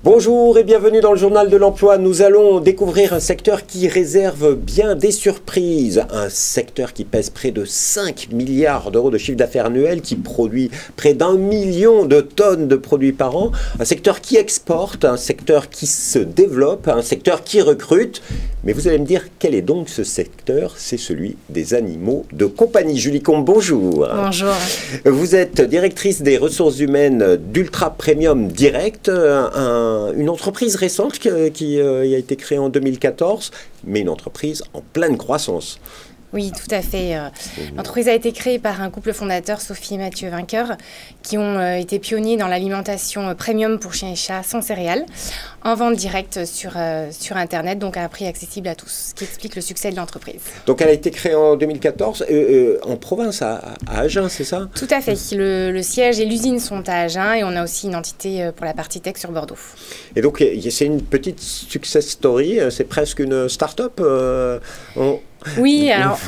Bonjour et bienvenue dans le journal de l'emploi. Nous allons découvrir un secteur qui réserve bien des surprises. Un secteur qui pèse près de 5 milliards d'euros de chiffre d'affaires annuel, qui produit près d'1 million de tonnes de produits par an. Un secteur qui exporte, un secteur qui se développe, un secteur qui recrute. Mais vous allez me dire, quel est donc ce secteur? C'est celui des animaux de compagnie. Julie Combe, bonjour. Bonjour. Vous êtes directrice des ressources humaines d'Ultra Premium Direct, une entreprise récente qui a été créée en 2014, mais une entreprise en pleine croissance. Oui, tout à fait. L'entreprise a été créée par un couple fondateur, Sophie et Mathieu Vainqueur, qui ont été pionniers dans l'alimentation premium pour chiens et chats sans céréales, en vente directe sur Internet, donc à un prix accessible à tous, ce qui explique le succès de l'entreprise. Donc elle a été créée en 2014, en province, à Agen, c'est ça? Tout à fait. Le siège et l'usine sont à Agen et on a aussi une entité pour la partie tech sur Bordeaux. Et donc c'est une petite success story, c'est presque une start-up Oui, alors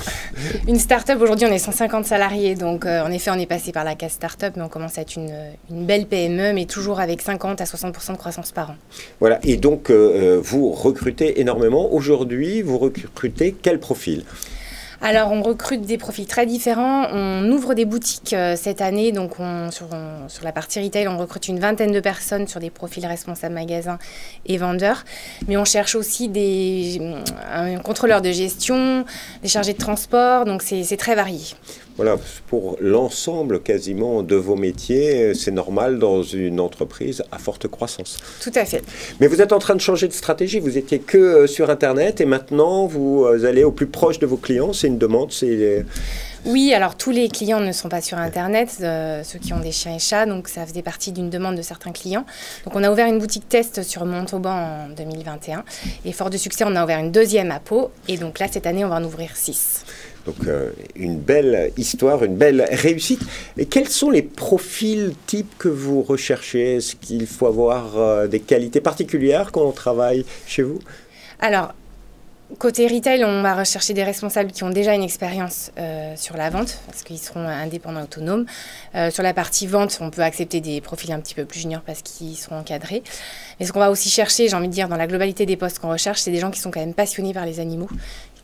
une start-up, aujourd'hui on est 150 salariés, donc en effet on est passé par la case start-up, mais on commence à être une belle PME, mais toujours avec 50 à 60% de croissance par an. Voilà, et donc vous recrutez énormément. Aujourd'hui, vous recrutez quel profil ? Alors, on recrute des profils très différents. On ouvre des boutiques cette année. Donc, sur la partie retail, on recrute une vingtaine de personnes sur des profils responsables magasins et vendeurs. Mais on cherche aussi un contrôleur de gestion, des chargés de transport. Donc, c'est très varié. Voilà, pour l'ensemble quasiment de vos métiers, c'est normal dans une entreprise à forte croissance. Tout à fait. Mais vous êtes en train de changer de stratégie. Vous étiez que sur Internet et maintenant vous allez au plus proche de vos clients. C'est une demande, Oui, alors tous les clients ne sont pas sur Internet, ceux qui ont des chiens et chats, donc ça faisait partie d'une demande de certains clients. Donc on a ouvert une boutique test sur Montauban en 2021 et fort de succès, on a ouvert une deuxième à Pau et donc là cette année on va en ouvrir 6. Donc une belle histoire, une belle réussite. Et quels sont les profils types que vous recherchez? Est-ce qu'il faut avoir des qualités particulières quand on travaille chez vous? Alors, côté retail, on va rechercher des responsables qui ont déjà une expérience sur la vente, parce qu'ils seront indépendants et autonomes. Sur la partie vente, on peut accepter des profils un petit peu plus juniors parce qu'ils seront encadrés. Mais ce qu'on va aussi chercher, j'ai envie de dire, dans la globalité des postes qu'on recherche, c'est des gens qui sont quand même passionnés par les animaux,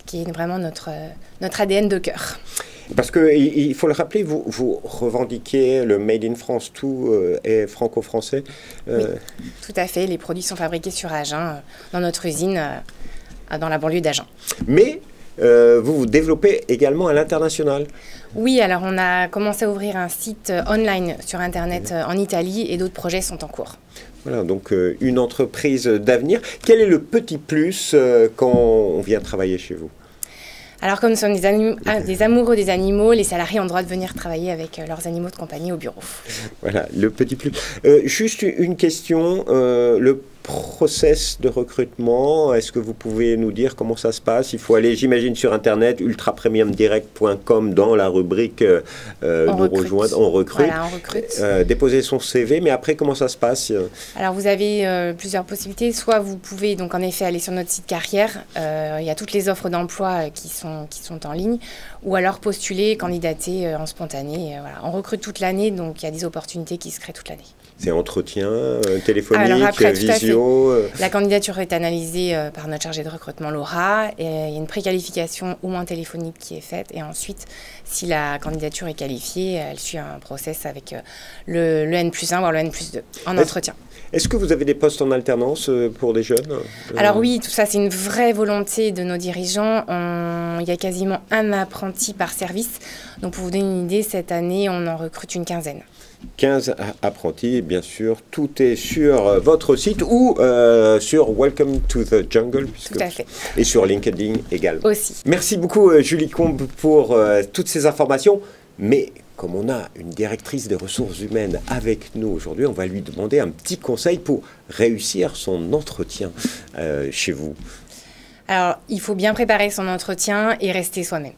qui est vraiment notre ADN de cœur. Parce qu'il faut le rappeler, vous revendiquez le Made in France, tout est franco-français. Oui, tout à fait. Les produits sont fabriqués sur Agen, dans notre usine, dans la banlieue d'Agen. Mais vous vous développez également à l'international. Oui, alors on a commencé à ouvrir un site online sur Internet en Italie et d'autres projets sont en cours. Voilà, donc une entreprise d'avenir. Quel est le petit plus quand on vient travailler chez vous ? Alors, comme nous sommes des amoureux des animaux, les salariés ont le droit de venir travailler avec leurs animaux de compagnie au bureau. Voilà, le petit plus. Juste une question, le process de recrutement, est-ce que vous pouvez nous dire comment ça se passe? Il faut aller, j'imagine, sur Internet, ultrapremiumdirect.com, dans la rubrique nous rejoindre, on recrute. Voilà, on recrute. Déposer son CV, mais après, comment ça se passe? Alors, vous avez plusieurs possibilités. Soit vous pouvez, donc en effet, aller sur notre site carrière. Il y a toutes les offres d'emploi qui sont en ligne. Ou alors postuler, candidater en spontané. Voilà. On recrute toute l'année, donc il y a des opportunités qui se créent toute l'année. C'est entretien téléphonique, alors après, visio. La candidature est analysée par notre chargée de recrutement Laura. Et il y a une préqualification au moins téléphonique qui est faite. Et ensuite, si la candidature est qualifiée, elle suit un process avec le N+1 voire le N+2 en entretien. Est-ce que vous avez des postes en alternance pour des jeunes? Alors oui, tout ça c'est une vraie volonté de nos dirigeants. Il y a quasiment un apprenti par service. Donc pour vous donner une idée, cette année on en recrute une quinzaine. 15 apprentis, bien sûr, tout est sur votre site ou sur Welcome to the Jungle, tout à fait. Et sur LinkedIn également. Aussi. Merci beaucoup Julie Combe pour toutes ces informations, mais comme on a une directrice des ressources humaines avec nous aujourd'hui, on va lui demander un petit conseil pour réussir son entretien chez vous. Alors, il faut bien préparer son entretien et rester soi-même.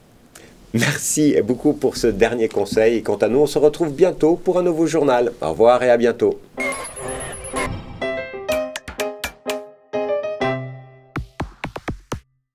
Merci beaucoup pour ce dernier conseil. Et quant à nous, on se retrouve bientôt pour un nouveau journal. Au revoir et à bientôt.